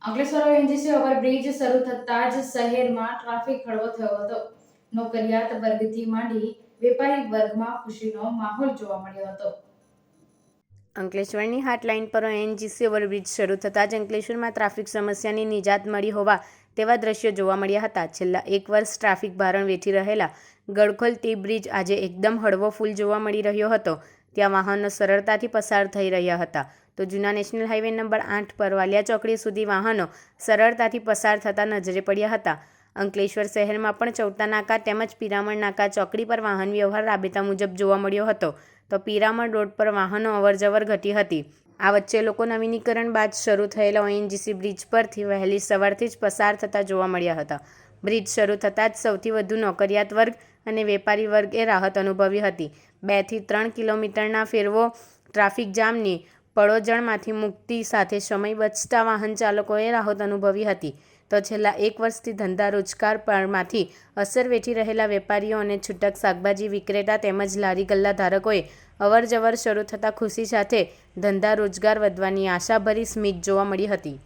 Ankleshwar એનજીસી overbridge શરૂ થતાં જ શહેરમાં ટ્રાફિક હળવો થયો હતો. નોકરિયાત વર્ગથી માંડી વેપારી વર્ગમાં ખુશીનો માહોલ જોવા મળ્યો હતો. અંકલેશ્વરની હાટલાઇન પર ઓએનજીસી ઓવરબ્રિજ શરૂ થતાં જ અંકલેશ્વરમાં ટ્રાફિક સમસ્યાની નિજાત મળી હોવા તેવા દ્રશ્યો જોવા મળ્યા હતા. છેલ્લા એક વર્ષ ટ્રાફિક ભારણ વેઠી રહેલા ગડખોલ ટી બ્રિજ આજે એકદમ હળવો ફૂલ જોવા મળી રહ્યો હતો. ત્યાં વાહનો સરળતાથી પસાર થઈ રહ્યા હતા, તો જૂના નેશનલ હાઈવે નંબર 8 પર વાલિયા ચોકડી સુધી વાહનો સરળતાથી પસાર થતા નજરે પડ્યા હતા. અંકલેશ્વર શહેરમાં પણ ચૌટા નાકા તેમજ પિરામણ નાકા ચોકડી પર વાહન વ્યવહાર રાબેતા મુજબ જોવા મળ્યો હતો, તો પિરામણ રોડ પર વાહનો અવરજવર ઘટી હતી. આ વચ્ચે લોકો નવીનીકરણ બાદ શરૂ થયેલા ઓએનજીસી બ્રિજ પરથી વહેલી સવારથી જ પસાર થતા જોવા મળ્યા હતા. બ્રિજ શરૂ થતાં જ સૌથી વધુ નોકરિયાત વર્ગ અને વેપારી વર્ગે રાહત અનુભવી હતી. 2 થી 3 કિલોમીટરના ફેરવો ટ્રાફિક જામની પળોજણમાંથી મુક્તિ સાથે સમય બચતા વાહન ચાલકોએ રાહત અનુભવી હતી. તો છેલ્લા એક વર્ષથી ધંધા રોજગાર પરમાંથી અસર વેઠી રહેલા વેપારીઓ અને છૂટક શાકભાજી વિક્રેતા તેમજ લારી ગલ્લા ધારકોએ અવરજવર શરૂ થતાં ખુશી સાથે ધંધા રોજગાર વધવાની આશાભરી સ્મિત જોવા મળી હતી.